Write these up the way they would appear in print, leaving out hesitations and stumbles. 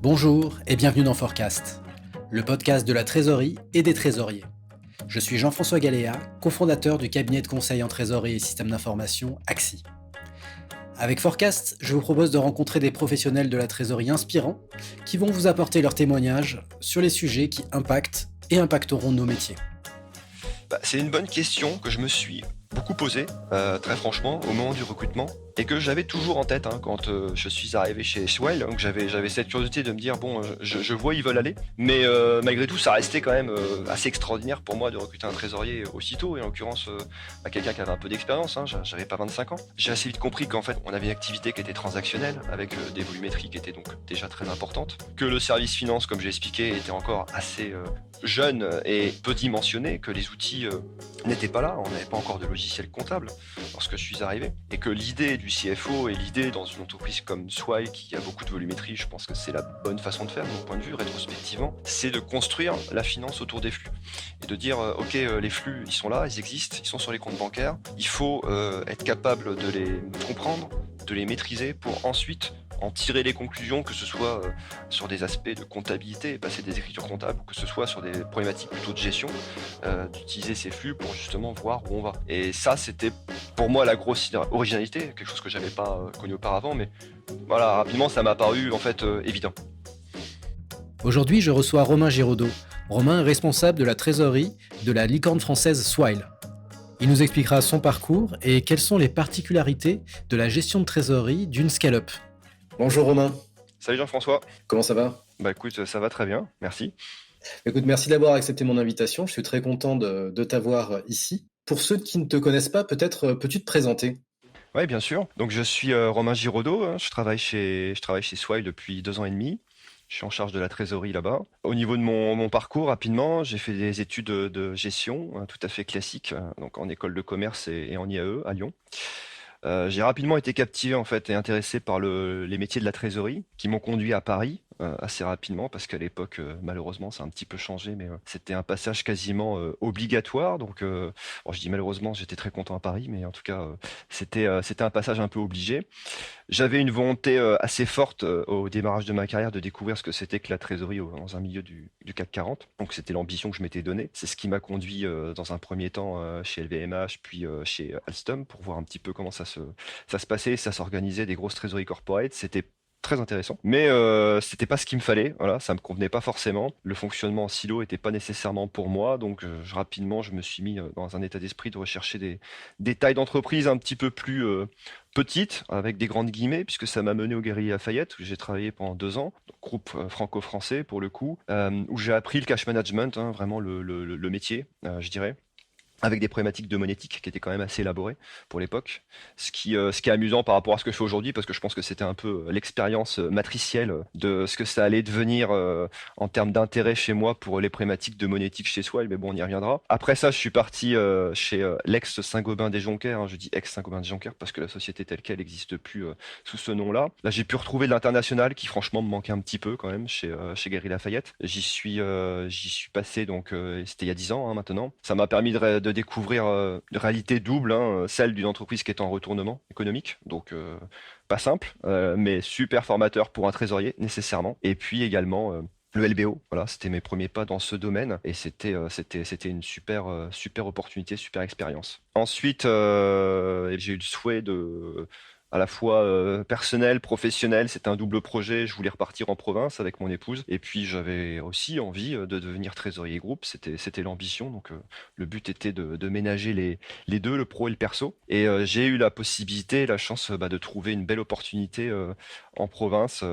Bonjour et bienvenue dans Forecast, le podcast de la trésorerie et des trésoriers. Je suis Jean-François Galéa, cofondateur du cabinet de conseil en trésorerie et système d'information Axi. Avec Forecast, je vous propose de rencontrer des professionnels de la trésorerie inspirants qui vont vous apporter leurs témoignages sur les sujets qui impactent et impacteront nos métiers. C'est une bonne question que je me suis beaucoup posée, très franchement, au moment du recrutement, et que j'avais toujours en tête quand je suis arrivé chez Swile. Donc j'avais cette curiosité de me dire, je vois où ils veulent aller, mais malgré tout, ça restait quand même assez extraordinaire pour moi de recruter un trésorier aussitôt, et en l'occurrence quelqu'un qui avait un peu d'expérience, j'avais pas 25 ans. J'ai assez vite compris qu'en fait, on avait une activité qui était transactionnelle, avec des volumétries qui étaient donc déjà très importantes, que le service finance, comme j'ai expliqué, était encore assez jeune et peu dimensionné, que les outils n'étaient pas là, on n'avait pas encore de logiciel comptable lorsque je suis arrivé, et que l'idée du CFO et l'idée dans une entreprise comme Swile qui a beaucoup de volumétrie, je pense que c'est la bonne façon de faire de mon point de vue rétrospectivement, c'est de construire la finance autour des flux et de dire les flux ils sont là, ils existent, ils sont sur les comptes bancaires, il faut être capable de les comprendre, de les maîtriser pour ensuite en tirer les conclusions, que ce soit sur des aspects de comptabilité, passer des écritures comptables, ou que ce soit sur des problématiques plutôt de gestion, d'utiliser ces flux pour justement voir où on va. Et ça, c'était pour moi la grosse originalité, quelque chose que j'avais pas connu auparavant, mais voilà, rapidement, ça m'a paru en fait évident. Aujourd'hui, je reçois Romain Giraudot. Romain est responsable de la trésorerie de la licorne française Swile. Il nous expliquera son parcours et quelles sont les particularités de la gestion de trésorerie d'une scale-up. Bonjour Romain. Salut Jean-François. Comment ça va ? Écoute, ça va très bien, merci. Écoute, merci d'avoir accepté mon invitation. Je suis très content de t'avoir ici. Pour ceux qui ne te connaissent pas, peut-être peux-tu te présenter ? Oui, bien sûr. Donc je suis Romain Giraudot, je travaille chez Swile depuis 2 ans et demi. Je suis en charge de la trésorerie là-bas. Au niveau de mon parcours, rapidement, j'ai fait des études de gestion tout à fait classiques, donc en école de commerce et en IAE à Lyon. J'ai rapidement été captivé en fait et intéressé par les métiers de la trésorerie qui m'ont conduit à Paris assez rapidement parce qu'à l'époque malheureusement ça a un petit peu changé mais c'était un passage quasiment obligatoire donc je dis malheureusement j'étais très content à Paris mais en tout cas c'était un passage un peu obligé. J'avais une volonté assez forte au démarrage de ma carrière de découvrir ce que c'était que la trésorerie dans un milieu du CAC 40. Donc c'était l'ambition que je m'étais donnée. C'est ce qui m'a conduit dans un premier temps chez LVMH, puis chez Alstom pour voir un petit peu comment ça se passait, ça s'organisait des grosses trésoreries corporate. C'était très intéressant, mais c'était pas ce qu'il me fallait. Voilà, ça me convenait pas forcément. Le fonctionnement en silo était pas nécessairement pour moi, donc rapidement je me suis mis dans un état d'esprit de rechercher des tailles d'entreprise un petit peu plus petites, avec des grandes guillemets, puisque ça m'a mené au Galeries Lafayette où j'ai travaillé pendant 2 ans, donc groupe franco-français pour le coup, où j'ai appris le cash management, vraiment le métier, je dirais, avec des problématiques de monétique qui étaient quand même assez élaborées pour l'époque. Ce qui est amusant par rapport à ce que je fais aujourd'hui, parce que je pense que c'était un peu l'expérience matricielle de ce que ça allait devenir en termes d'intérêt chez moi pour les problématiques de monétique chez soi. Mais bon, on y reviendra. Après ça, je suis parti chez l'ex Saint-Gobain des Jonquers. Je dis ex Saint-Gobain des Jonquers parce que la société telle qu'elle n'existe plus sous ce nom-là. Là, j'ai pu retrouver de l'international qui, franchement, me manquait un petit peu quand même chez Galeries Lafayette. J'y suis passé donc c'était il y a 10 ans maintenant. Ça m'a permis de découvrir une réalité double, celle d'une entreprise qui est en retournement économique, donc pas simple, mais super formateur pour un trésorier nécessairement. Et puis également le LBO, voilà, c'était mes premiers pas dans ce domaine et c'était une super opportunité, super expérience. Ensuite, j'ai eu le souhait de à la fois personnel, professionnel, c'était un double projet. Je voulais repartir en province avec mon épouse. Et puis j'avais aussi envie de devenir trésorier groupe. C'était l'ambition. Donc le but était de ménager les deux, le pro et le perso. Et j'ai eu la possibilité, la chance de trouver une belle opportunité en province,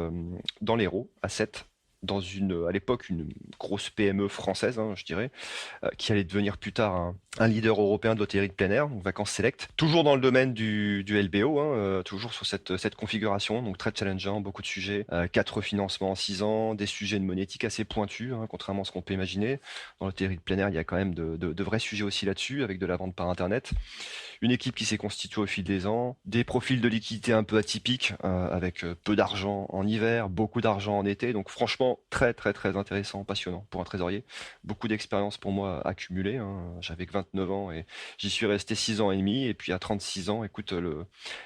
dans l'Hérault, à Sète, dans à l'époque une grosse PME française, je dirais, qui allait devenir plus tard un leader européen de l'hôtellerie de plein air, donc vacances select. Toujours dans le domaine du LBO, toujours sur cette configuration, donc très challengeant, beaucoup de sujets, 4 financements en 6 ans, des sujets de monétique assez pointus, contrairement à ce qu'on peut imaginer. Dans l'hôtellerie de plein air, il y a quand même de vrais sujets aussi là-dessus, avec de la vente par Internet. une équipe qui s'est constituée au fil des ans, des profils de liquidité un peu atypiques, avec peu d'argent en hiver, beaucoup d'argent en été. Donc franchement, très très très intéressant, passionnant pour un trésorier. Beaucoup d'expérience pour moi accumulée, hein. J'avais que 29 ans et j'y suis resté 6 ans et demi. Et puis à 36 ans, écoute,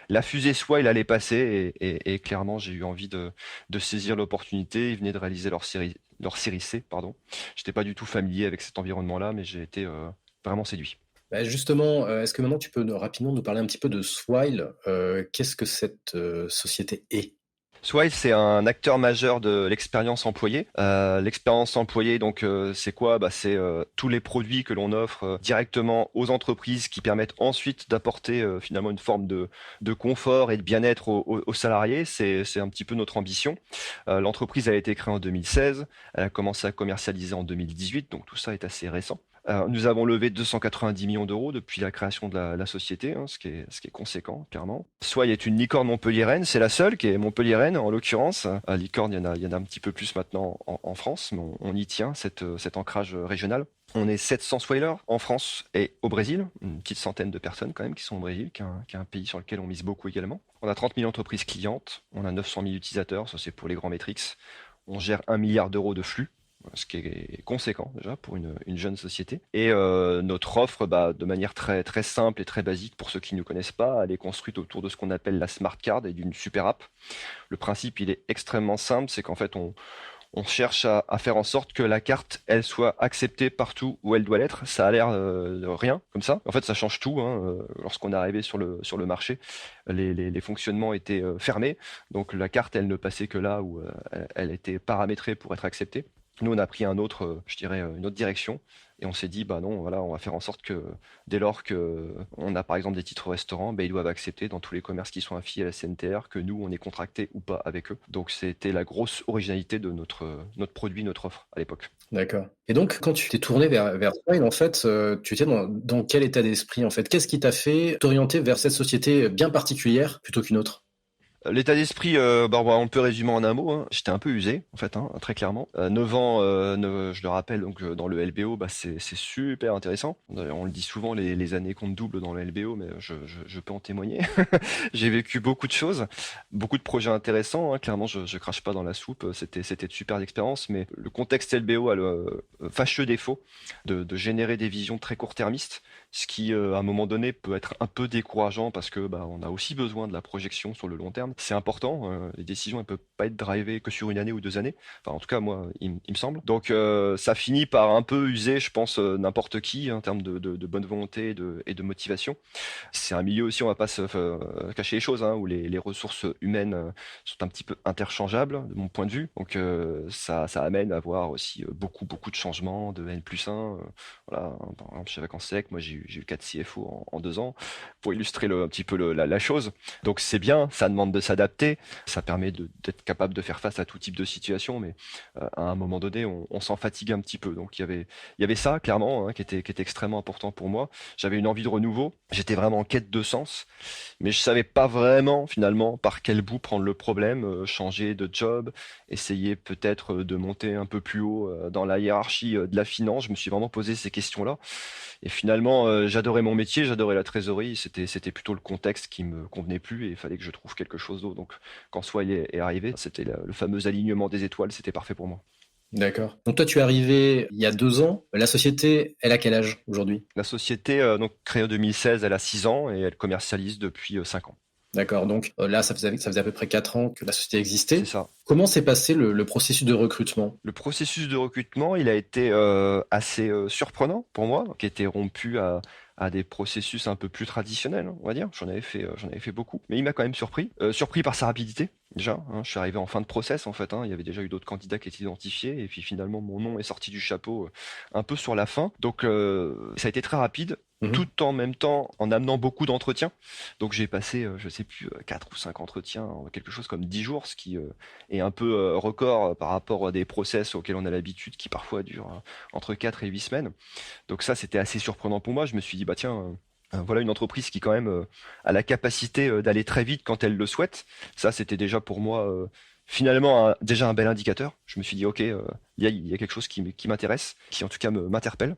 la fusée soit il allait passer et clairement j'ai eu envie de saisir l'opportunité. Ils venaient de réaliser leur série C, pardon. J'étais pas du tout familier avec cet environnement-là, mais j'ai été vraiment séduit. Bah, justement, est-ce que maintenant tu peux rapidement nous parler un petit peu de Swile? Qu'est-ce que cette société est? Swile, c'est un acteur majeur de l'expérience employée. L'expérience employée, donc, c'est quoi? Bah, c'est tous les produits que l'on offre directement aux entreprises qui permettent ensuite d'apporter finalement une forme de confort et de bien-être aux salariés. C'est un petit peu notre ambition. L'entreprise a été créée en 2016. Elle a commencé à commercialiser en 2018, donc tout ça est assez récent. Nous avons levé 290 millions d'euros depuis la création de la société, hein, ce qui est conséquent, clairement. Swile est une licorne montpelliéraine, c'est la seule qui est montpelliéraine en l'occurrence. Licorne, il y en a un petit peu plus maintenant en France, mais on y tient cet ancrage régional. On est 700 Swilers en France et au Brésil, une petite centaine de personnes quand même qui sont au Brésil, qui est un pays sur lequel on mise beaucoup également. On a 30 000 entreprises clientes, on a 900 000 utilisateurs, ça c'est pour les grands métriques. On gère 1 milliard d'euros de flux, ce qui est conséquent déjà pour une jeune société. Et notre offre, bah, de manière très, très simple et très basique, pour ceux qui ne nous connaissent pas, elle est construite autour de ce qu'on appelle la Smart Card et d'une super app. Le principe, il est extrêmement simple, c'est qu'en fait, on cherche à faire en sorte que la carte, elle soit acceptée partout où elle doit l'être. Ça a l'air de rien, comme ça. En fait, ça change tout, hein. Lorsqu'on est arrivé sur le marché, les fonctionnements étaient fermés. Donc la carte, elle ne passait que là où elle était paramétrée pour être acceptée. Nous, on a pris je dirais, une autre direction. Et on s'est dit, bah non, voilà, on va faire en sorte que dès lors que on a par exemple des titres restaurants, bah, ils doivent accepter dans tous les commerces qui sont affiliés à la CNTR que nous, on est contracté ou pas avec eux. Donc c'était la grosse originalité de notre produit, notre offre à l'époque. D'accord. Et donc, quand tu t'es tourné vers Swile, en fait, tu étais dans quel état d'esprit, en fait? Qu'est-ce qui t'a fait t'orienter vers cette société bien particulière plutôt qu'une autre? L'état d'esprit, bah, on peut résumer en un mot, hein. J'étais un peu usé, en fait, hein, très clairement. 9 ans, je le rappelle, donc dans le LBO, bah, c'est super intéressant. D'ailleurs, on le dit souvent, les années comptent double dans le LBO, mais je peux en témoigner. J'ai vécu beaucoup de choses, beaucoup de projets intéressants, hein. Clairement, je crache pas dans la soupe. C'était de super expériences, mais le contexte LBO a le fâcheux défaut de générer des visions très court-termistes, ce qui, à un moment donné, peut être un peu décourageant parce que bah, on a aussi besoin de la projection sur le long terme. C'est important. Les décisions, elles peuvent pas être drivées que sur une année ou 2 années. Enfin, en tout cas, moi, il me semble. Donc, ça finit par un peu user, je pense, n'importe qui en termes de bonne volonté et de motivation. C'est un milieu aussi, on va pas se cacher les choses, hein, où les ressources humaines sont un petit peu interchangeables, de mon point de vue. Donc, ça amène à avoir aussi beaucoup, beaucoup de changements de N+1. Voilà, hein. Par exemple, chez Vacances Sec, moi, j'ai eu 4 CFO en 2 ans pour illustrer un petit peu la chose. Donc, c'est bien, ça demande de s'adapter, ça permet d'être capable de faire face à tout type de situation, mais à un moment donné, on s'en fatigue un petit peu. Donc, il y avait ça, clairement, hein, qui était extrêmement important pour moi. J'avais une envie de renouveau, j'étais vraiment en quête de sens, mais je savais pas vraiment, finalement, par quel bout prendre le problème, changer de job, essayer peut-être de monter un peu plus haut dans la hiérarchie de la finance. Je me suis vraiment posé ces questions-là. Et finalement, j'adorais mon métier, j'adorais la trésorerie. C'était plutôt le contexte qui me convenait plus et il fallait que je trouve quelque chose d'autre. Donc, quand Swile est arrivé, c'était le fameux alignement des étoiles, c'était parfait pour moi. D'accord. Donc toi, tu es arrivé il y a 2 ans. La société, elle a quel âge aujourd'hui? La société, donc créée en 2016, elle a 6 ans et elle commercialise depuis 5 ans. D'accord. Donc là, ça faisait à peu près 4 ans que la société C'est existait. ça. Comment s'est passé le processus de recrutement? Le processus de recrutement, il a été assez surprenant pour moi, qui était rompu à des processus un peu plus traditionnels, on va dire. J'en avais fait beaucoup, mais il m'a quand même surpris. Surpris par sa rapidité, déjà, hein. Je suis arrivé en fin de process, en fait, hein. Il y avait déjà eu d'autres candidats qui étaient identifiés, et puis finalement, mon nom est sorti du chapeau un peu sur la fin. Donc, ça a été très rapide, Mhm. tout en même temps en amenant beaucoup d'entretiens. Donc, j'ai passé, je sais plus, 4 ou 5 entretiens en quelque chose comme 10 jours, ce qui est un peu record par rapport à des process auxquels on a l'habitude, qui parfois durent entre 4 et 8 semaines. Donc ça, c'était assez surprenant pour moi. Je me suis dit, bah tiens, voilà une entreprise qui quand même a la capacité d'aller très vite quand elle le souhaite. Ça, c'était déjà pour moi finalement déjà un bel indicateur. Je me suis dit, ok, il y a quelque chose qui m'intéresse, qui en tout cas m'interpelle.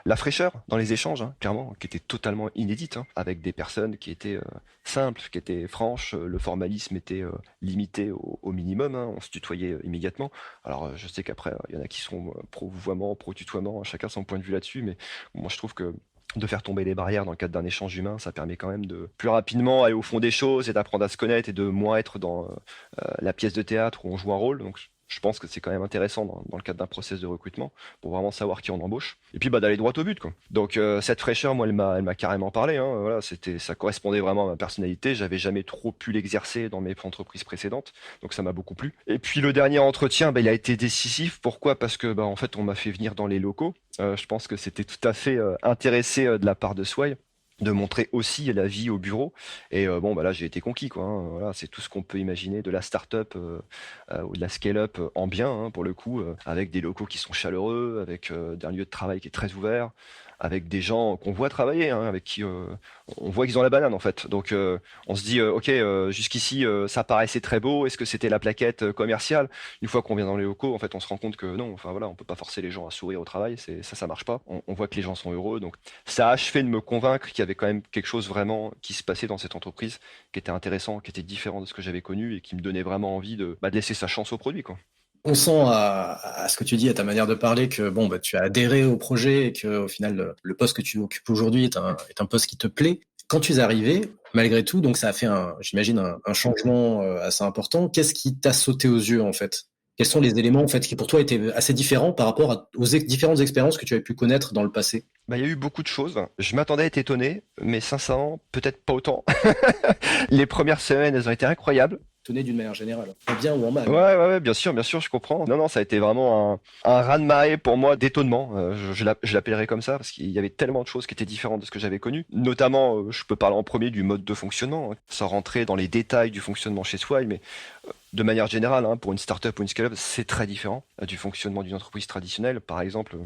La fraîcheur dans les échanges, hein, clairement, qui était totalement inédite, hein, avec des personnes qui étaient simples, qui étaient franches. Le formalisme était limité au minimum, hein, on se tutoyait immédiatement. Alors je sais qu'après, il y en a qui sont pro-vouvoiement, pro-tutoiement, hein, chacun son point de vue là-dessus, mais moi je trouve que de faire tomber les barrières dans le cadre d'un échange humain, ça permet quand même de plus rapidement aller au fond des choses et d'apprendre à se connaître et de moins être dans la pièce de théâtre où on joue un rôle. Donc je pense que c'est quand même intéressant dans le cadre d'un process de recrutement pour vraiment savoir qui on embauche. Et puis d'aller droit au but, quoi. Donc cette fraîcheur, moi, elle m'a carrément parlé, hein. Voilà, ça correspondait vraiment à ma personnalité. J'avais jamais trop pu l'exercer dans mes entreprises précédentes, donc ça m'a beaucoup plu. Et puis le dernier entretien, il a été décisif. Pourquoi? Parce que en fait, on m'a fait venir dans les locaux. Je pense que c'était tout à fait intéressé de la part de Swile de montrer aussi la vie au bureau. Et là, j'ai été conquis, quoi, hein. Voilà, c'est tout ce qu'on peut imaginer de la start-up ou de la scale-up en bien, hein, pour le coup, avec des locaux qui sont chaleureux, avec un lieu de travail qui est très ouvert, avec des gens qu'on voit travailler, hein, avec qui on voit qu'ils ont la banane, en fait. Donc on se dit, ok, jusqu'ici, ça paraissait très beau. Est-ce que c'était la plaquette commerciale? Une fois qu'on vient dans les locaux, en fait, on se rend compte que non, enfin voilà, on peut pas forcer les gens à sourire au travail. Ça marche pas. On voit que les gens sont heureux. Donc ça a achevé de me convaincre qu'il y avait quand même quelque chose vraiment qui se passait dans cette entreprise, qui était intéressant, qui était différent de ce que j'avais connu et qui me donnait vraiment envie de laisser sa chance au produit, quoi. On sent à ce que tu dis, à ta manière de parler, que tu as adhéré au projet et que au final, le poste que tu occupes aujourd'hui est un poste qui te plaît. Quand tu es arrivé, malgré tout, donc ça a fait j'imagine, un changement assez important. Qu'est-ce qui t'a sauté aux yeux, en fait? Quels sont les éléments, en fait, qui pour toi étaient assez différents par rapport aux différentes expériences que tu avais pu connaître dans le passé? Il y a eu beaucoup de choses. Je m'attendais à être étonné, mais sincèrement, peut-être pas autant. Les premières semaines, elles ont été incroyables. Tenais d'une manière générale, en bien ou en mal. Ouais, ouais, ouais, bien sûr, je comprends. Non, non, ça a été vraiment un raz-de-marée pour moi d'étonnement. Je l'appellerais comme ça parce qu'il y avait tellement de choses qui étaient différentes de ce que j'avais connu. Notamment, je peux parler en premier du mode de fonctionnement, hein, sans rentrer dans les détails du fonctionnement chez Swile, mais de manière générale, hein, pour une startup ou une scale-up, c'est très différent du fonctionnement d'une entreprise traditionnelle. Par exemple,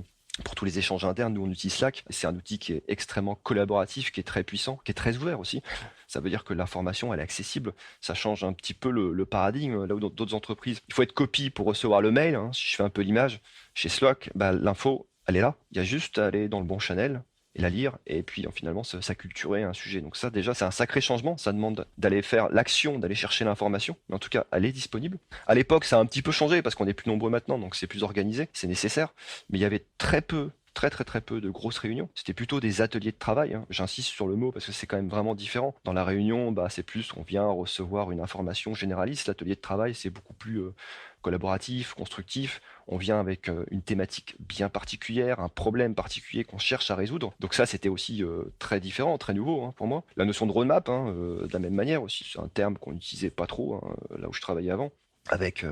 pour tous les échanges internes, nous on utilise Slack. C'est un outil qui est extrêmement collaboratif, qui est très puissant, qui est très ouvert aussi. Ça veut dire que l'information, elle est accessible. Ça change un petit peu le paradigme. Là où dans d'autres entreprises, il faut être copie pour recevoir le mail, hein. Si je fais un peu l'image, chez Slack, l'info, elle est là. Il y a juste à aller dans le bon channel et la lire, et puis finalement s'acculturer à un sujet. Donc ça, déjà, c'est un sacré changement. Ça demande d'aller faire l'action, d'aller chercher l'information. Mais en tout cas, elle est disponible. À l'époque, ça a un petit peu changé parce qu'on est plus nombreux maintenant, donc c'est plus organisé, c'est nécessaire. Mais il y avait très peu, très très très peu de grosses réunions. C'était plutôt des ateliers de travail, hein. J'insiste sur le mot parce que c'est quand même vraiment différent. Dans la réunion, c'est plus on vient recevoir une information généraliste. L'atelier de travail, c'est beaucoup plus collaboratif, constructif. On vient avec une thématique bien particulière, un problème particulier qu'on cherche à résoudre. Donc ça, c'était aussi très différent, très nouveau, hein, pour moi. La notion de roadmap, hein, de la même manière aussi, c'est un terme qu'on n'utilisait pas trop, hein, là où je travaillais avant, avec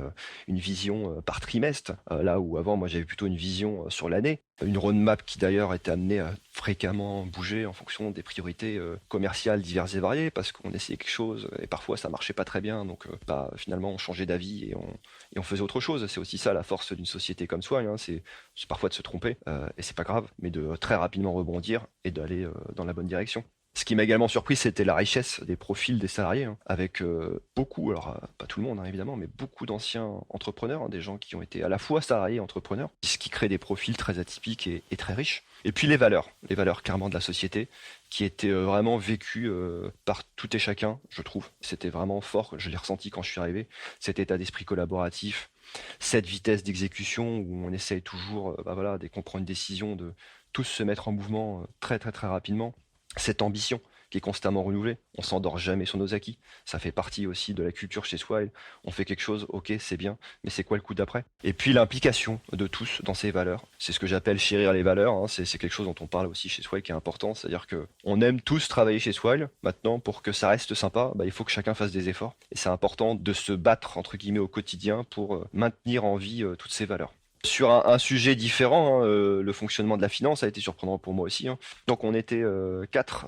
une vision par trimestre, là où avant moi j'avais plutôt une vision sur l'année. Une roadmap qui d'ailleurs était amenée à fréquemment bouger en fonction des priorités commerciales diverses et variées, parce qu'on essayait quelque chose et parfois ça marchait pas très bien, donc finalement on changeait d'avis et on faisait autre chose. C'est aussi ça la force d'une société comme soi, hein, c'est parfois de se tromper, et c'est pas grave, mais de très rapidement rebondir et d'aller dans la bonne direction. Ce qui m'a également surpris, c'était la richesse des profils des salariés, hein, avec beaucoup, alors pas tout le monde, hein, évidemment, mais beaucoup d'anciens entrepreneurs, hein, des gens qui ont été à la fois salariés et entrepreneurs, ce qui crée des profils très atypiques et très riches. Et puis les valeurs clairement de la société, qui étaient vraiment vécues par tout et chacun, je trouve. C'était vraiment fort, je l'ai ressenti quand je suis arrivé, cet état d'esprit collaboratif, cette vitesse d'exécution où on essaye toujours, dès qu'on prend une décision, de tous se mettre en mouvement très très très rapidement. Cette ambition qui est constamment renouvelée, on s'endort jamais sur nos acquis. Ça fait partie aussi de la culture chez Swile. On fait quelque chose, ok, c'est bien, mais c'est quoi le coup d'après? Et puis l'implication de tous dans ces valeurs. C'est ce que j'appelle chérir les valeurs, hein. C'est quelque chose dont on parle aussi chez Swile qui est important. C'est-à-dire que on aime tous travailler chez Swile. Maintenant, pour que ça reste sympa, il faut que chacun fasse des efforts. Et c'est important de se battre, entre guillemets, au quotidien pour maintenir en vie toutes ces valeurs. Sur un sujet différent, hein, le fonctionnement de la finance a été surprenant pour moi aussi, hein. Donc on était quatre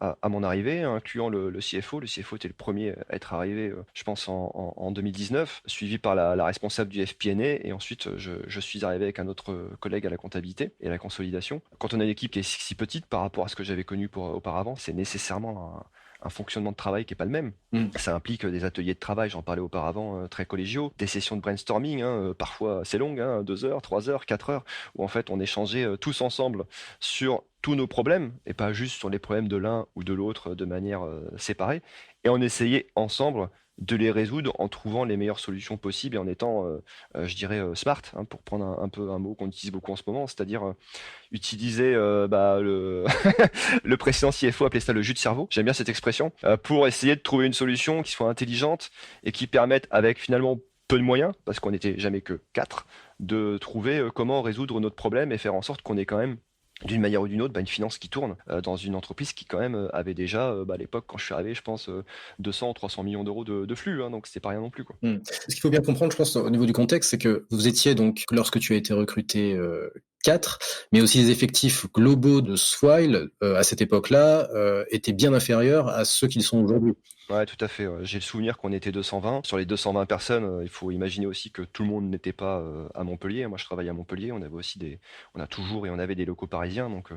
à mon arrivée, incluant le CFO. Le CFO était le premier à être arrivé, je pense, en 2019, suivi par la responsable du FP&A, et ensuite je suis arrivé avec un autre collègue à la comptabilité et à la consolidation. Quand on a une équipe qui est si petite par rapport à ce que j'avais connu auparavant, c'est nécessairement un fonctionnement de travail qui est pas le même. Mm. Ça implique des ateliers de travail, j'en parlais auparavant, très collégiaux, des sessions de brainstorming, hein, parfois assez longues, hein, 2 heures, 3 heures, 4 heures, où en fait on échangeait tous ensemble sur tous nos problèmes, et pas juste sur les problèmes de l'un ou de l'autre de manière séparée, et on essayait ensemble de les résoudre en trouvant les meilleures solutions possibles et en étant, je dirais, smart, hein, pour prendre un peu un mot qu'on utilise beaucoup en ce moment, c'est-à-dire utiliser le, le précédent CFO appelait ça le jus de cerveau, j'aime bien cette expression, pour essayer de trouver une solution qui soit intelligente et qui permette, avec finalement peu de moyens, parce qu'on n'était jamais que quatre, de trouver comment résoudre notre problème et faire en sorte qu'on ait quand même d'une manière ou d'une autre, une finance qui tourne dans une entreprise qui quand même avait déjà, à l'époque, quand je suis arrivé, je pense, 200 ou 300 millions d'euros de flux, hein, donc c'était pas rien non plus, quoi. Ce qu'il faut bien comprendre, je pense, au niveau du contexte, c'est que vous étiez donc, lorsque tu as été recruté, 4, mais aussi les effectifs globaux de Swile, à cette époque-là, étaient bien inférieurs à ceux qu'ils sont aujourd'hui. Ouais, tout à fait. Ouais. J'ai le souvenir qu'on était 220. Sur les 220 personnes, il faut imaginer aussi que tout le monde n'était pas à Montpellier. Moi, je travaille à Montpellier. On avait aussi on a toujours et on avait des locaux parisiens. Donc,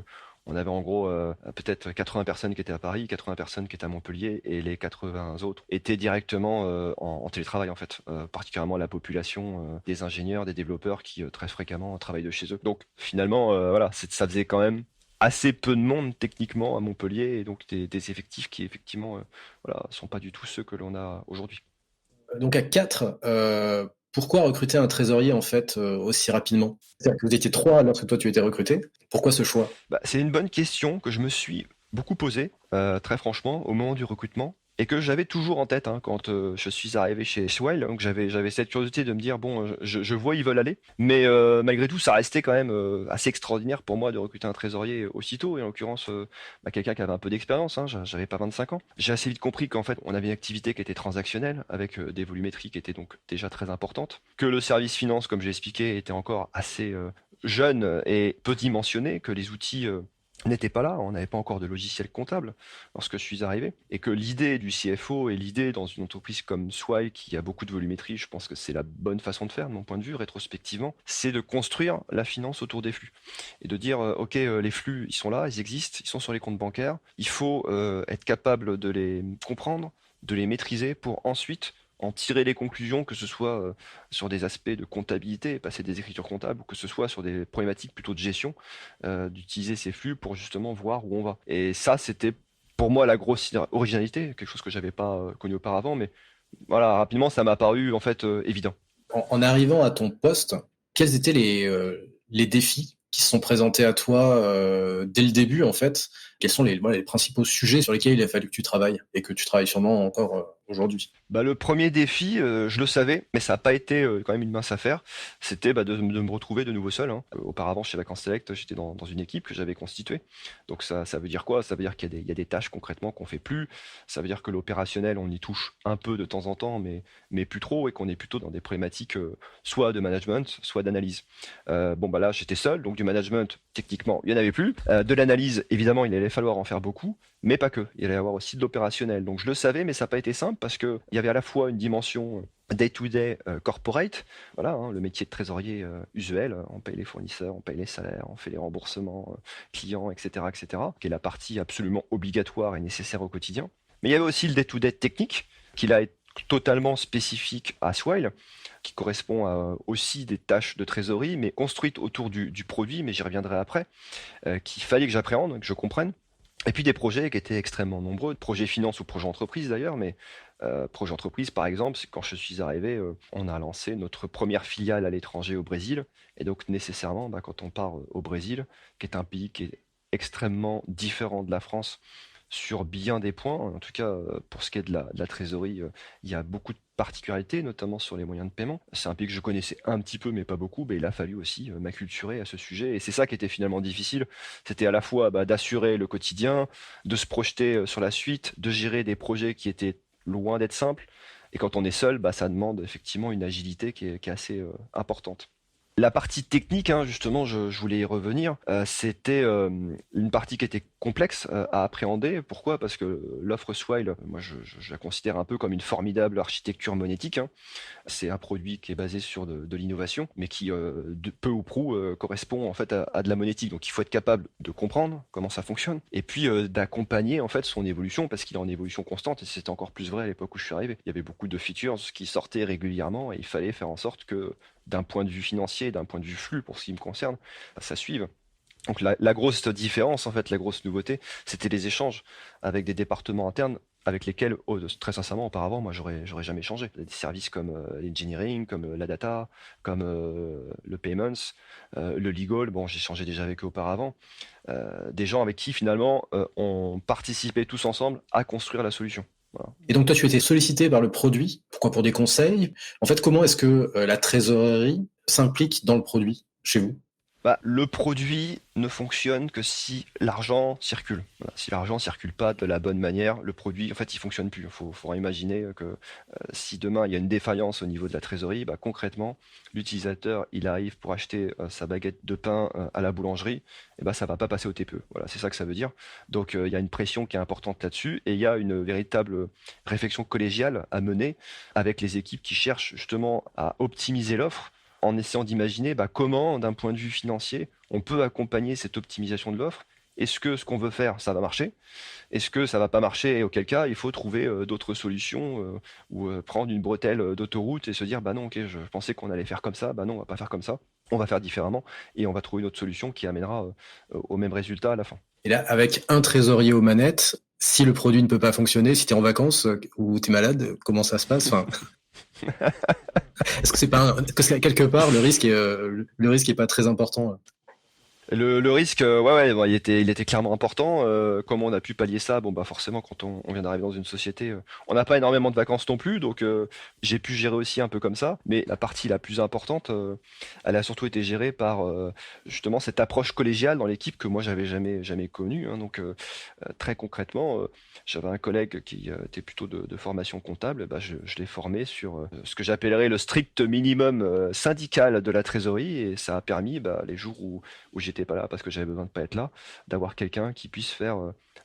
on avait en gros peut-être 80 personnes qui étaient à Paris, 80 personnes qui étaient à Montpellier, et les 80 autres étaient directement en télétravail en fait. Particulièrement la population des ingénieurs, des développeurs qui très fréquemment travaillent de chez eux. Donc, finalement, voilà, ça faisait quand même assez peu de monde techniquement à Montpellier, et donc des effectifs qui effectivement voilà, sont pas du tout ceux que l'on a aujourd'hui. Donc à 4, pourquoi recruter un trésorier en fait aussi rapidement? C'est-à-dire que vous étiez 3 lorsque toi tu étais recruté. Pourquoi ce choix? Bah, c'est une bonne question que je me suis beaucoup posée, très franchement, au moment du recrutement, et que j'avais toujours en tête, hein, quand je suis arrivé chez Swile. Donc j'avais cette curiosité de me dire, bon, je vois où ils veulent aller, mais malgré tout, ça restait quand même assez extraordinaire pour moi de recruter un trésorier aussitôt, et en l'occurrence, quelqu'un qui avait un peu d'expérience, hein, j'avais pas 25 ans. J'ai assez vite compris qu'en fait, on avait une activité qui était transactionnelle, avec des volumétries qui étaient donc déjà très importantes, que le service finance, comme j'ai expliqué, était encore assez jeune et peu dimensionné, que les outils n'étaient pas là, on n'avait pas encore de logiciel comptable lorsque je suis arrivé, et que l'idée du CFO et l'idée dans une entreprise comme Swile qui a beaucoup de volumétrie, je pense que c'est la bonne façon de faire de mon point de vue rétrospectivement, c'est de construire la finance autour des flux et de dire ok, les flux ils sont là, ils existent, ils sont sur les comptes bancaires, il faut être capable de les comprendre, de les maîtriser pour ensuite en tirer les conclusions, que ce soit sur des aspects de comptabilité, passer des écritures comptables, ou que ce soit sur des problématiques plutôt de gestion, d'utiliser ces flux pour justement voir où on va. Et ça, c'était pour moi la grosse originalité, quelque chose que j'avais pas connu auparavant, mais voilà, rapidement, ça m'a paru en fait évident. En arrivant à ton poste, quels étaient les défis qui se sont présentés à toi dès le début en fait? Quels sont les principaux sujets sur lesquels il a fallu que tu travailles et que tu travailles sûrement encore aujourd'hui? Bah, le premier défi, je le savais, mais ça n'a pas été quand même une mince affaire. C'était de me retrouver de nouveau seul, hein. Auparavant, chez Vacances Select, j'étais dans une équipe que j'avais constituée. Donc ça veut dire quoi? Ça veut dire qu'il y a des tâches concrètement qu'on fait plus. Ça veut dire que l'opérationnel, on y touche un peu de temps en temps, mais plus trop, et qu'on est plutôt dans des problématiques soit de management, soit d'analyse. Bon, bah là, j'étais seul, donc du management, techniquement, il n'y en avait plus. De l'analyse, évidemment, il allait falloir en faire beaucoup, mais pas que. Il allait y avoir aussi de l'opérationnel. Donc je le savais, mais ça n'a pas été simple, parce qu'il y avait à la fois une dimension day-to-day corporate, voilà, hein, le métier de trésorier usuel, on paye les fournisseurs, on paye les salaires, on fait les remboursements clients, etc., qui est la partie absolument obligatoire et nécessaire au quotidien. Mais il y avait aussi le day-to-day technique, qui là est totalement spécifique à Swile, qui correspond à aussi des tâches de trésorerie, mais construites autour du produit, mais j'y reviendrai après, qu'il fallait que j'appréhende, que je comprenne. Et puis des projets qui étaient extrêmement nombreux, projets finance ou projets entreprise d'ailleurs, mais projet entreprise par exemple, c'est quand je suis arrivé, on a lancé notre première filiale à l'étranger au Brésil, et donc nécessairement, quand on part au Brésil, qui est un pays qui est extrêmement différent de la France sur bien des points, en tout cas pour ce qui est de la trésorerie, il y a beaucoup de particularités, notamment sur les moyens de paiement. C'est un pays que je connaissais un petit peu, mais pas beaucoup, mais il a fallu aussi m'acculturer à ce sujet, et c'est ça qui était finalement difficile, c'était à la fois d'assurer le quotidien, de se projeter sur la suite, de gérer des projets qui étaient loin d'être simples, et quand on est seul, ça demande effectivement une agilité qui est assez importante. La partie technique, hein, justement, je voulais y revenir. C'était une partie qui était complexe à appréhender. Pourquoi? Parce que l'offre Swile, moi, je la considère un peu comme une formidable architecture monétique, hein. C'est un produit qui est basé sur de l'innovation, mais qui, de peu ou prou, correspond en fait à de la monétique. Donc il faut être capable de comprendre comment ça fonctionne, et puis d'accompagner en fait son évolution, parce qu'il est en évolution constante, et c'était encore plus vrai à l'époque où je suis arrivé. Il y avait beaucoup de features qui sortaient régulièrement, et il fallait faire en sorte que, d'un point de vue financier, d'un point de vue flux pour ce qui me concerne, ça suive. Donc la grosse différence, en fait, la grosse nouveauté, c'était les échanges avec des départements internes avec lesquels, très sincèrement, auparavant, moi, j'aurais jamais échangé. Des services comme l'engineering, comme la data, comme le payments, le legal, bon, j'ai échangé déjà avec eux auparavant. Des gens avec qui, finalement, on participait tous ensemble à construire la solution. Voilà. Et donc toi, tu étais sollicité par le produit, pourquoi? Pour des conseils? En fait, comment est-ce que la trésorerie s'implique dans le produit chez vous? Bah, le produit ne fonctionne que si l'argent circule. Voilà. Si l'argent circule pas de la bonne manière, le produit, en fait, il fonctionne plus. Faudra imaginer que si demain il y a une défaillance au niveau de la trésorerie, bah, concrètement, l'utilisateur, il arrive pour acheter sa baguette de pain à la boulangerie, et bah, ça va pas passer au TPE. Voilà, c'est ça que ça veut dire. Donc, il y a une pression qui est importante là-dessus, et il y a une véritable réflexion collégiale à mener avec les équipes qui cherchent justement à optimiser l'offre, en essayant d'imaginer comment, d'un point de vue financier, on peut accompagner cette optimisation de l'offre. Est-ce que ce qu'on veut faire, ça va marcher? Est-ce que ça va pas marcher, et auquel cas, il faut trouver d'autres solutions, ou prendre une bretelle d'autoroute et se dire, bah non, ok, je pensais qu'on allait faire comme ça, bah non, on va pas faire comme ça, on va faire différemment, et on va trouver une autre solution qui amènera au même résultat à la fin. Et là, avec un trésorier aux manettes, si le produit ne peut pas fonctionner, si tu es en vacances ou tu es malade, comment ça se passe? Enfin, est-ce que c'est pas que quelque part le risque est pas très important? Le risque, ouais, bon, il était clairement important. Comment on a pu pallier ça? Bon, bah forcément, quand on vient d'arriver dans une société, on n'a pas énormément de vacances non plus, donc j'ai pu gérer aussi un peu comme ça. Mais la partie la plus importante, elle a surtout été gérée par justement cette approche collégiale dans l'équipe que moi j'avais jamais connue, hein. Donc très concrètement, j'avais un collègue qui était plutôt de formation comptable. Bah, je l'ai formé sur ce que j'appellerais le strict minimum syndical de la trésorerie, et ça a permis, bah, les jours où j'étais pas là parce que j'avais besoin de pas être là, d'avoir quelqu'un qui puisse faire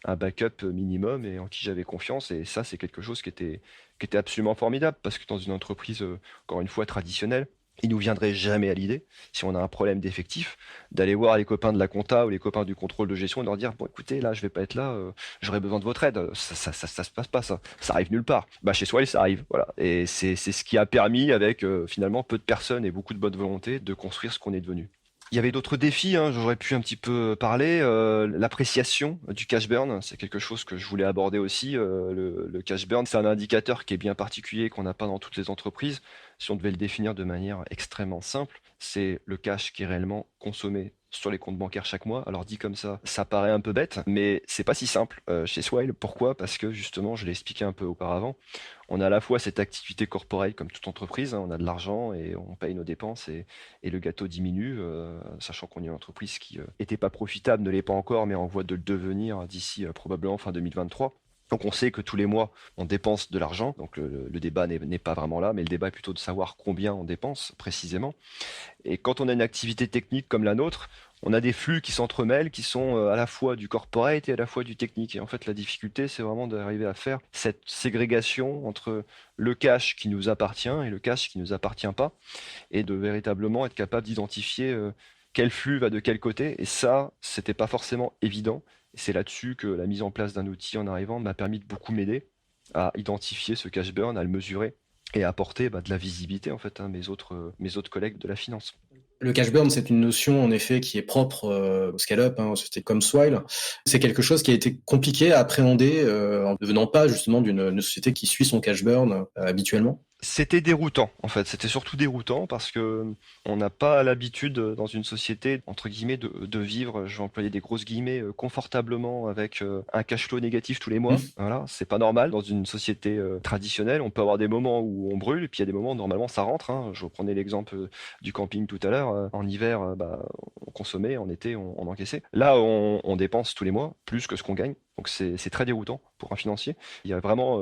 un backup minimum et en qui j'avais confiance. Et ça, c'est quelque chose qui était absolument formidable, parce que dans une entreprise, encore une fois, traditionnelle, il nous viendrait jamais à l'idée, si on a un problème d'effectif, d'aller voir les copains de la compta ou les copains du contrôle de gestion et leur dire, bon, écoutez, là, je vais pas être là, j'aurais besoin de votre aide. Ça se passe pas, ça arrive nulle part. Bah, chez Swile, ça arrive, voilà. Et c'est ce qui a permis, avec finalement peu de personnes et beaucoup de bonne volonté, de construire ce qu'on est devenu. Il y avait d'autres défis, hein, j'aurais pu un petit peu parler. L'appréciation du cash burn, c'est quelque chose que je voulais aborder aussi. Le cash burn, c'est un indicateur qui est bien particulier, qu'on n'a pas dans toutes les entreprises. Si on devait le définir de manière extrêmement simple, c'est le cash qui est réellement consommé sur les comptes bancaires chaque mois. Alors dit comme ça paraît un peu bête, mais c'est pas si simple chez Swile. Pourquoi? Parce que justement, je l'ai expliqué un peu auparavant, on a à la fois cette activité corporate comme toute entreprise, hein, on a de l'argent et on paye nos dépenses, et le gâteau diminue, sachant qu'on est une entreprise qui était pas profitable, ne l'est pas encore, mais en voie de le devenir d'ici probablement fin 2023. Donc on sait que tous les mois, on dépense de l'argent, donc le débat n'est pas vraiment là, mais le débat est plutôt de savoir combien on dépense précisément. Et quand on a une activité technique comme la nôtre, on a des flux qui s'entremêlent, qui sont à la fois du corporate et à la fois du technique. Et en fait, la difficulté, c'est vraiment d'arriver à faire cette ségrégation entre le cash qui nous appartient et le cash qui nous appartient pas, et de véritablement être capable d'identifier quel flux va de quel côté. Et ça, c'était pas forcément évident. Et c'est là-dessus que la mise en place d'un outil en arrivant m'a permis de beaucoup m'aider à identifier ce cash burn, à le mesurer et à apporter de la visibilité en fait à mes autres collègues de la finance. Le cash burn, c'est une notion en effet qui est propre au scale-up, hein, aux sociétés comme Swile. C'est quelque chose qui a été compliqué à appréhender en ne venant pas justement d'une société qui suit son cash burn habituellement. C'était déroutant, en fait. C'était surtout déroutant parce que on n'a pas l'habitude dans une société, entre guillemets, de vivre, je vais employer des grosses guillemets, confortablement avec un cash flow négatif tous les mois. Mmh. Voilà, c'est pas normal dans une société traditionnelle. On peut avoir des moments où on brûle, et puis il y a des moments où normalement ça rentre, hein. Je reprenais l'exemple du camping tout à l'heure. En hiver, on consommait, en été, on encaissait. Là, on dépense tous les mois plus que ce qu'on gagne. Donc c'est très déroutant pour un financier. Il y a vraiment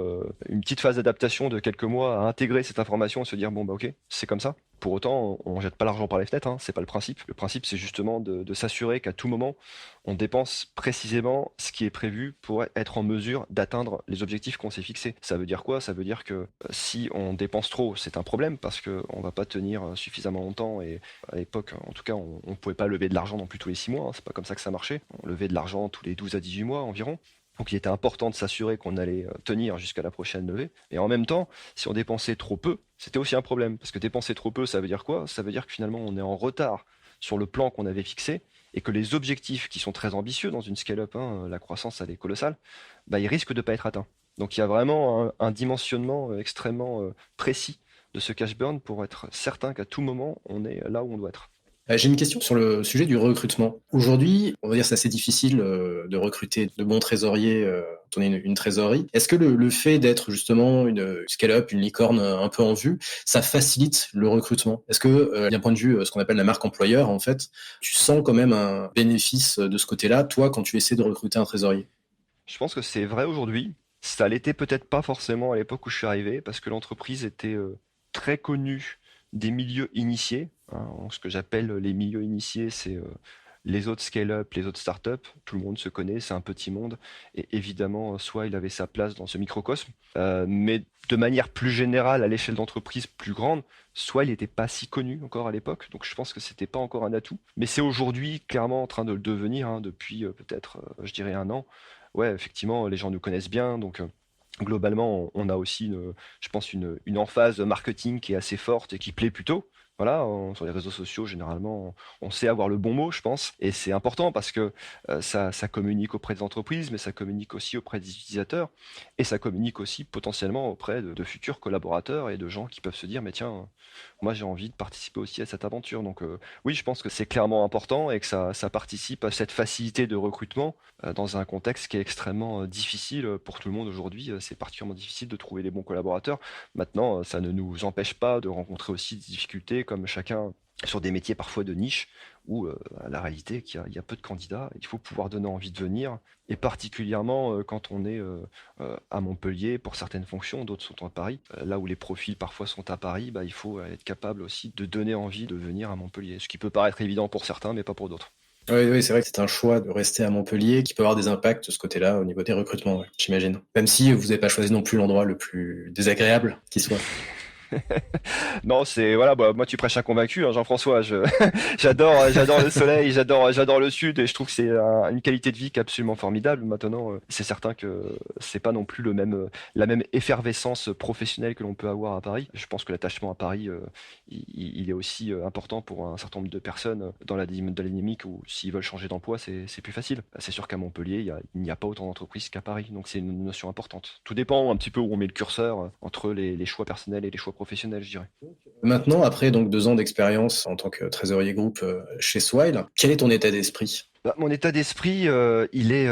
une petite phase d'adaptation de quelques mois à intégrer cette information et se dire, bon, bah ok, c'est comme ça. Pour autant, on jette pas l'argent par les fenêtres, hein, c'est pas le principe. Le principe, c'est justement de s'assurer qu'à tout moment, on dépense précisément ce qui est prévu pour être en mesure d'atteindre les objectifs qu'on s'est fixés. Ça veut dire quoi? Ça veut dire que si on dépense trop, c'est un problème parce qu'on va pas tenir suffisamment longtemps et à l'époque, en tout cas, on ne pouvait pas lever de l'argent non plus tous les 6 mois, hein, c'est pas comme ça que ça marchait. On levait de l'argent tous les 12 à 18 mois environ. Donc il était important de s'assurer qu'on allait tenir jusqu'à la prochaine levée. Et en même temps, si on dépensait trop peu, c'était aussi un problème. Parce que dépenser trop peu, ça veut dire quoi? Ça veut dire que finalement, on est en retard sur le plan qu'on avait fixé et que les objectifs qui sont très ambitieux dans une scale-up, hein, la croissance elle est colossale, bah, ils risquent de ne pas être atteints. Donc il y a vraiment un dimensionnement extrêmement précis de ce cash burn pour être certain qu'à tout moment, on est là où on doit être. J'ai une question sur le sujet du recrutement. Aujourd'hui, on va dire que c'est assez difficile de recruter de bons trésoriers quand on est une trésorerie. Est-ce que le fait d'être justement une scale-up, une licorne un peu en vue, ça facilite le recrutement? Est-ce que, d'un point de vue ce qu'on appelle la marque employeur, en fait, tu sens quand même un bénéfice de ce côté-là, toi, quand tu essaies de recruter un trésorier? Je pense que c'est vrai aujourd'hui. Ça l'était peut-être pas forcément à l'époque où je suis arrivé, parce que l'entreprise était très connue des milieux initiés, hein. Ce que j'appelle les milieux initiés, c'est les autres scale-up, les autres startups. Tout le monde se connaît, c'est un petit monde. Et évidemment, soit il avait sa place dans ce microcosme, mais de manière plus générale, à l'échelle d'entreprise plus grande, soit il n'était pas si connu encore à l'époque. Donc je pense que c'était pas encore un atout. Mais c'est aujourd'hui clairement en train de le devenir, hein, depuis peut-être, je dirais, un an. Ouais, effectivement, les gens nous connaissent bien, donc globalement, on a aussi, je pense, une emphase marketing qui est assez forte et qui plaît plutôt. Voilà, sur les réseaux sociaux, généralement, on sait avoir le bon mot, je pense, et c'est important parce que ça communique auprès des entreprises, mais ça communique aussi auprès des utilisateurs, et ça communique aussi potentiellement auprès de futurs collaborateurs et de gens qui peuvent se dire, mais tiens, moi j'ai envie de participer aussi à cette aventure. Donc oui, je pense que c'est clairement important et que ça participe à cette facilité de recrutement dans un contexte qui est extrêmement difficile pour tout le monde aujourd'hui. C'est particulièrement difficile de trouver les bons collaborateurs. Maintenant, ça ne nous empêche pas de rencontrer aussi des difficultés comme chacun sur des métiers parfois de niche où la réalité est qu'il y a peu de candidats. Il faut pouvoir donner envie de venir et particulièrement quand on est à Montpellier pour certaines fonctions, d'autres sont à Paris. Là où les profils parfois sont à Paris, bah, il faut être capable aussi de donner envie de venir à Montpellier. Ce qui peut paraître évident pour certains, mais pas pour d'autres. Oui, oui, c'est vrai que c'est un choix de rester à Montpellier qui peut avoir des impacts de ce côté-là au niveau des recrutements, ouais, j'imagine. Même si vous n'avez pas choisi non plus l'endroit le plus désagréable qui soit. Non, c'est voilà, bah, moi tu prêches un convaincu, hein, Jean-François. J'adore le soleil, j'adore le sud, et je trouve que c'est une qualité de vie qui est absolument formidable. Maintenant, c'est certain que c'est pas non plus la même effervescence professionnelle que l'on peut avoir à Paris. Je pense que l'attachement à Paris, il est aussi important pour un certain nombre de personnes dans dans la dynamique où s'ils veulent changer d'emploi, c'est plus facile. C'est sûr qu'à Montpellier, il n'y a pas autant d'entreprises qu'à Paris, donc c'est une notion importante. Tout dépend un petit peu où on met le curseur entre les choix personnels et les choix professionnels, je dirais. Maintenant, après donc 2 ans d'expérience en tant que trésorier groupe chez Swile, quel est ton état d'esprit? Bah, mon état d'esprit, il est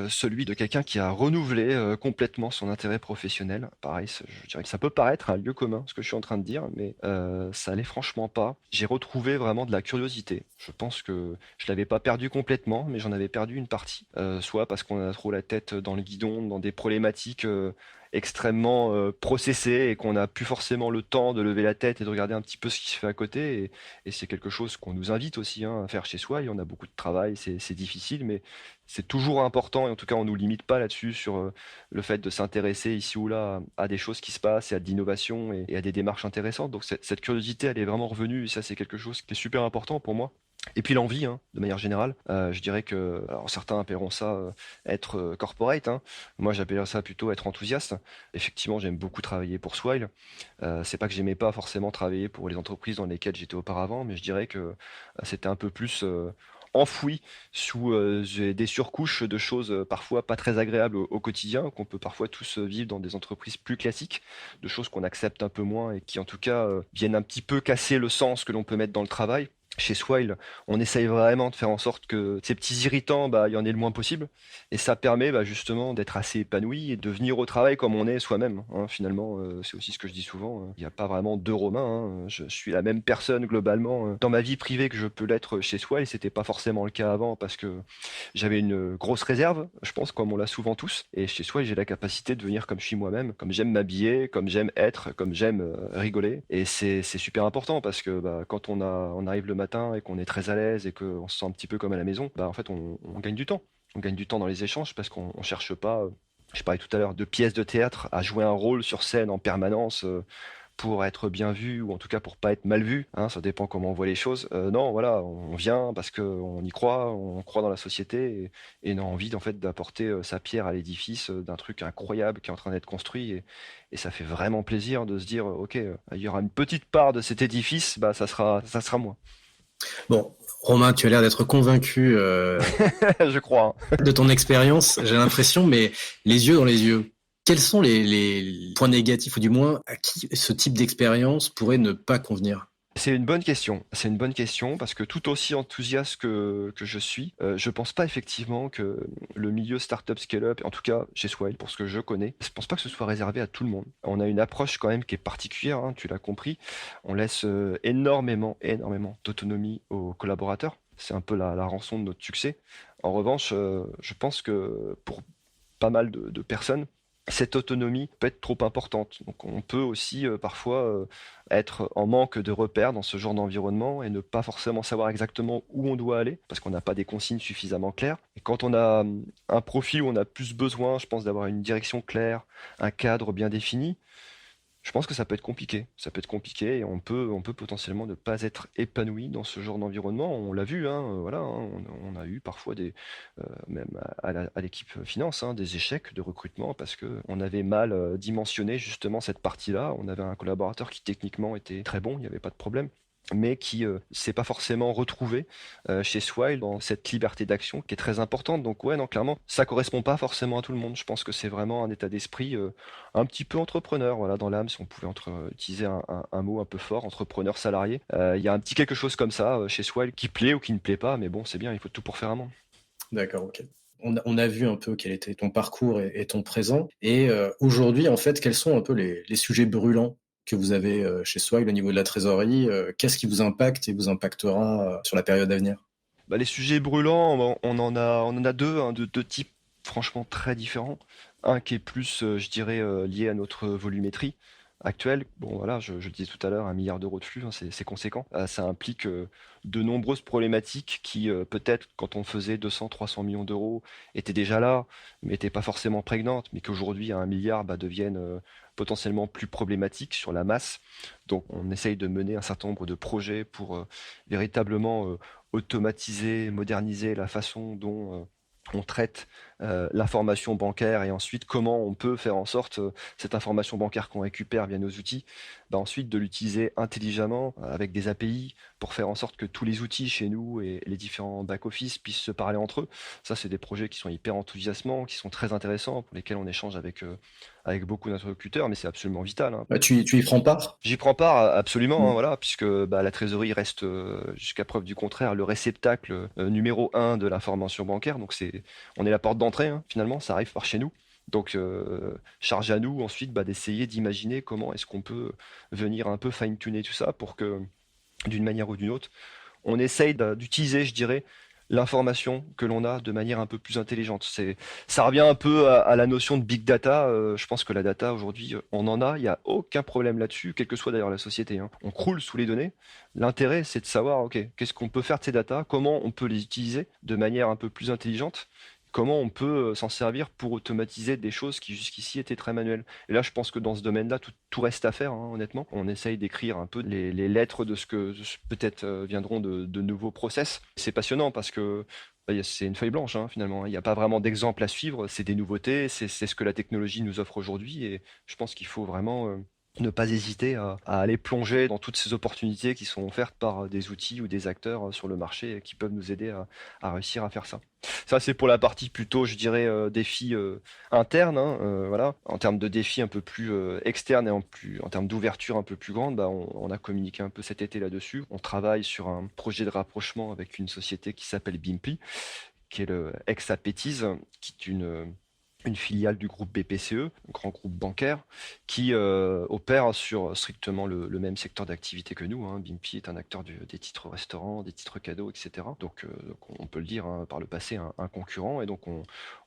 celui de quelqu'un qui a renouvelé complètement son intérêt professionnel. Pareil, je dirais que ça peut paraître un lieu commun, ce que je suis en train de dire, mais ça l'est franchement pas. J'ai retrouvé vraiment de la curiosité. Je pense que je l'avais pas perdu complètement, mais j'en avais perdu une partie. Soit parce qu'on a trop la tête dans le guidon, dans des problématiques extrêmement processées et qu'on n'a plus forcément le temps de lever la tête et de regarder un petit peu ce qui se fait à côté. Et c'est quelque chose qu'on nous invite aussi, hein, à faire chez soi. Et on a beaucoup de travail, c'est difficile, mais c'est toujours important. Et en tout cas, on nous limite pas là-dessus sur le fait de s'intéresser ici ou là à des choses qui se passent et à de l'innovation et à des démarches intéressantes. Donc cette curiosité, elle est vraiment revenue. Et ça, c'est quelque chose qui est super important pour moi. Et puis l'envie, hein, de manière générale. Je dirais que, alors certains appelleront ça être corporate, hein. Moi, j'appellerais ça plutôt être enthousiaste. Effectivement, j'aime beaucoup travailler pour Swile. C'est pas que j'aimais pas forcément travailler pour les entreprises dans lesquelles j'étais auparavant, mais je dirais que c'était un peu plus enfoui sous des surcouches de choses parfois pas très agréables au quotidien, qu'on peut parfois tous vivre dans des entreprises plus classiques, de choses qu'on accepte un peu moins et qui en tout cas viennent un petit peu casser le sens que l'on peut mettre dans le travail. chez Swile, on essaye vraiment de faire en sorte que ces petits irritants, bah, il y en ait le moins possible. Et ça permet bah, justement d'être assez épanoui et de venir au travail comme on est soi-même, hein. Finalement, c'est aussi ce que je dis souvent. Il n'y a pas vraiment deux Romains, hein. Je suis la même personne globalement dans ma vie privée que je peux l'être chez Swile. C'était pas forcément le cas avant parce que j'avais une grosse réserve, je pense, comme on l'a souvent tous. Et chez Swile, j'ai la capacité de venir comme je suis moi-même, comme j'aime m'habiller, comme j'aime être, comme j'aime rigoler. Et c'est super important parce que bah, quand on arrive le matin et qu'on est très à l'aise et qu'on se sent un petit peu comme à la maison, bah, en fait, on gagne du temps. On gagne du temps dans les échanges parce qu'on cherche pas, je parlais tout à l'heure, de pièces de théâtre à jouer un rôle sur scène en permanence. Pour être bien vu ou en tout cas pour pas être mal vu, hein, ça dépend comment on voit les choses. Non, voilà, on vient parce qu'on y croit, on croit dans la société et on a envie en fait d'apporter sa pierre à l'édifice d'un truc incroyable qui est en train d'être construit et ça fait vraiment plaisir de se dire ok, il y aura une petite part de cet édifice, bah ça sera moi. Bon, Romain, tu as l'air d'être convaincu Je crois, hein. de ton expérience, j'ai l'impression, mais les yeux dans les yeux. Quels sont les points négatifs, ou du moins à qui ce type d'expérience pourrait ne pas convenir? C'est une bonne question. C'est une bonne question parce que tout aussi enthousiaste que je suis, je pense pas effectivement que le milieu startup scale-up, en tout cas chez Swile, pour ce que je connais, je pense pas que ce soit réservé à tout le monde. On a une approche quand même qui est particulière, hein, tu l'as compris. On laisse énormément d'autonomie aux collaborateurs. C'est un peu la rançon de notre succès. En revanche, je pense que pour pas mal de personnes, cette autonomie peut être trop importante. Donc on peut aussi parfois être en manque de repères dans ce genre d'environnement et ne pas forcément savoir exactement où on doit aller parce qu'on n'a pas des consignes suffisamment claires. Et quand on a un profil où on a plus besoin, je pense, d'avoir une direction claire, un cadre bien défini, je pense que ça peut être compliqué. Ça peut être compliqué et on peut potentiellement ne pas être épanoui dans ce genre d'environnement. On l'a vu, hein, voilà, hein, on a eu parfois même à l'équipe finance, hein, des échecs de recrutement parce que on avait mal dimensionné justement cette partie-là. On avait un collaborateur qui techniquement était très bon, il n'y avait pas de problème, mais qui s'est pas forcément retrouvé chez Swile dans cette liberté d'action qui est très importante. Donc ouais, non, clairement, ça correspond pas forcément à tout le monde. Je pense que c'est vraiment un état d'esprit un petit peu entrepreneur, voilà, dans l'âme, si on pouvait utiliser un mot un peu fort, entrepreneur salarié. Il y a un petit quelque chose comme ça chez Swile qui plaît ou qui ne plaît pas, mais bon, c'est bien, il faut tout pour faire un monde. D'accord, ok. On a vu un peu quel était ton parcours et ton présent. Et aujourd'hui, en fait, quels sont un peu les sujets brûlants que vous avez chez Swile au niveau de la trésorerie? Qu'est-ce qui vous impacte et vous impactera sur la période à venir? Bah, les sujets brûlants, on en a deux, hein, de deux types franchement très différents. Un qui est plus, je dirais, lié à notre volumétrie actuelle. Bon, voilà, je le disais tout à l'heure, 1 milliard d'euros de flux, hein, c'est conséquent. Ça implique de nombreuses problématiques qui, peut-être, quand on faisait 200, 300 millions d'euros, étaient déjà là, mais n'étaient pas forcément prégnantes, mais qu'aujourd'hui, à 1 milliard, bah, deviennent potentiellement plus problématiques sur la masse. Donc, on essaye de mener un certain nombre de projets pour véritablement automatiser, moderniser la façon dont on traite l'information bancaire et ensuite comment on peut faire en sorte cette information bancaire qu'on récupère via nos outils, bah ensuite de l'utiliser intelligemment avec des API pour faire en sorte que tous les outils chez nous et les différents back-office puissent se parler entre eux. Ça, c'est des projets qui sont hyper enthousiasmants, qui sont très intéressants, pour lesquels on échange avec beaucoup d'interlocuteurs, mais c'est absolument vital, hein. Bah, tu y prends part? J'y prends part absolument, hein, Mm. voilà, puisque bah, la trésorerie reste, jusqu'à preuve du contraire, le réceptacle numéro un de l'information bancaire. Donc on est la porte d'entrée, hein, finalement, ça arrive par chez nous. Donc charge à nous ensuite bah, d'essayer d'imaginer comment est-ce qu'on peut venir un peu fine-tuner tout ça pour que, d'une manière ou d'une autre, on essaye d'utiliser, je dirais, l'information que l'on a de manière un peu plus intelligente. Ça revient un peu à la notion de big data. Je pense que la data aujourd'hui, on en a, il n'y a aucun problème là-dessus, quelle que soit d'ailleurs la société, hein. On croule sous les données. L'intérêt, c'est de savoir, ok, qu'est-ce qu'on peut faire de ces data, comment on peut les utiliser de manière un peu plus intelligente, comment on peut s'en servir pour automatiser des choses qui jusqu'ici étaient très manuelles. Et là, je pense que dans ce domaine-là, tout reste à faire, hein, honnêtement. On essaye d'écrire un peu les lettres de ce que peut-être viendront de nouveaux process. C'est passionnant parce que bah, c'est une feuille blanche, hein, finalement. Il n'y a pas vraiment d'exemple à suivre. C'est des nouveautés, c'est ce que la technologie nous offre aujourd'hui. Et je pense qu'il faut vraiment ne pas hésiter à aller plonger dans toutes ces opportunités qui sont offertes par des outils ou des acteurs sur le marché qui peuvent nous aider à réussir à faire ça. Ça, c'est pour la partie plutôt, je dirais, défis internes, hein, voilà. En termes de défis un peu plus externes et en termes d'ouverture un peu plus grande, bah, on a communiqué un peu cet été là-dessus. On travaille sur un projet de rapprochement avec une société qui s'appelle Bimpli, qui est le ex-Apetiz, qui est une filiale du groupe BPCE, un grand groupe bancaire, qui opère sur strictement le même secteur d'activité que nous, hein. Bimpy est un acteur des titres restaurants, des titres cadeaux, etc. Donc on peut le dire, hein, par le passé, un concurrent. Et donc on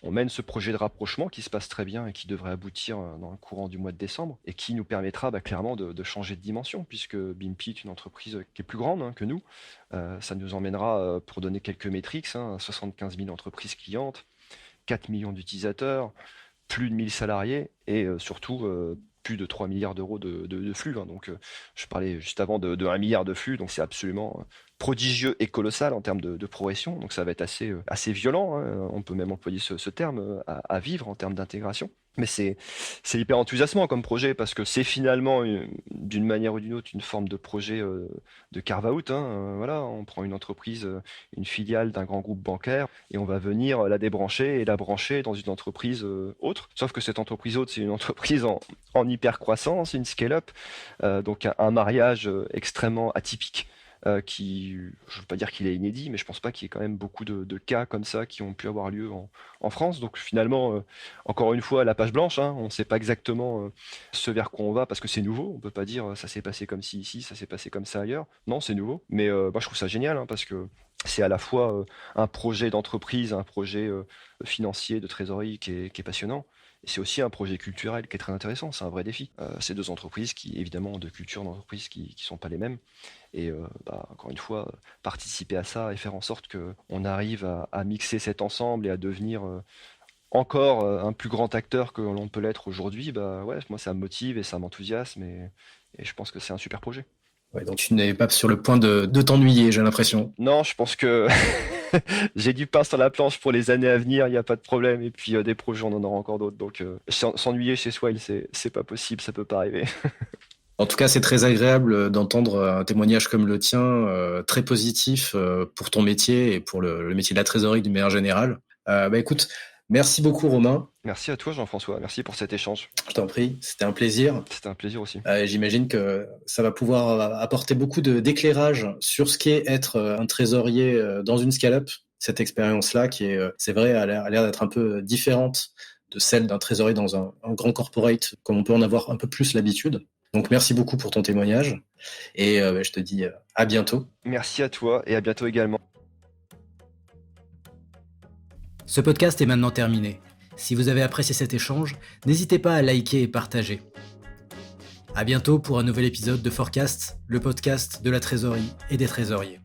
mène ce projet de rapprochement qui se passe très bien et qui devrait aboutir dans le courant du mois de décembre et qui nous permettra clairement de changer de dimension, puisque Bimpy est une entreprise qui est plus grande, hein, que nous. Ça nous emmènera, pour donner quelques métriques, hein, à 75 000 entreprises clientes, 4 millions d'utilisateurs, plus de 1000 salariés et surtout plus de 3 milliards d'euros de flux, hein. Donc je parlais juste avant de 1 milliard de flux, donc c'est absolument prodigieux et colossal en termes de progression. Donc ça va être assez violent, hein. On peut même employer ce terme à vivre en termes d'intégration. Mais c'est hyper enthousiasmant comme projet parce que c'est finalement, d'une manière ou d'une autre, une forme de projet de carve-out, hein. Voilà, on prend une entreprise, une filiale d'un grand groupe bancaire et on va venir la débrancher et la brancher dans une entreprise autre. Sauf que cette entreprise autre, c'est une entreprise en hyper croissance, une scale-up, donc un mariage extrêmement atypique. Je ne veux pas dire qu'il est inédit, mais je pense pas qu'il y ait quand même beaucoup de cas comme ça qui ont pu avoir lieu en France. Donc finalement, encore une fois, la page blanche, hein, on ne sait pas exactement ce vers quoi on va parce que c'est nouveau. On peut pas dire ça s'est passé comme ci ici, ça s'est passé comme ça ailleurs. Non, c'est nouveau. Mais moi, je trouve ça génial, hein, parce que c'est à la fois un projet d'entreprise, un projet financier de trésorerie qui est passionnant. Et c'est aussi un projet culturel qui est très intéressant, c'est un vrai défi. C'est deux entreprises qui, évidemment, ont deux cultures d'entreprise qui ne sont pas les mêmes. Et encore une fois, participer à ça et faire en sorte qu'on arrive à mixer cet ensemble et à devenir encore un plus grand acteur que l'on peut l'être aujourd'hui, bah ouais, moi ça me motive et ça m'enthousiasme et je pense que c'est un super projet. Ouais, donc tu n'es pas sur le point de t'ennuyer, j'ai l'impression. Non, je pense que j'ai du pain sur la planche pour les années à venir, il n'y a pas de problème. Et puis des projets, on en aura encore d'autres. Donc s'ennuyer chez Swile, c'est pas possible, ça peut pas arriver. En tout cas, c'est très agréable d'entendre un témoignage comme le tien, très positif pour ton métier et pour le métier de la trésorerie d'une manière générale. Écoute, merci beaucoup Romain. Merci à toi Jean-François, merci pour cet échange. Je t'en prie, c'était un plaisir. C'était un plaisir aussi. J'imagine que ça va pouvoir apporter beaucoup d'éclairage sur ce qu'est être un trésorier dans une scale-up. Cette expérience-là qui est, c'est vrai, a l'air d'être un peu différente de celle d'un trésorier dans un grand corporate, comme on peut en avoir un peu plus l'habitude. Donc merci beaucoup pour ton témoignage et je te dis à bientôt. Merci à toi et à bientôt également. Ce podcast est maintenant terminé. Si vous avez apprécié cet échange, n'hésitez pas à liker et partager. À bientôt pour un nouvel épisode de Forecast, le podcast de la trésorerie et des trésoriers.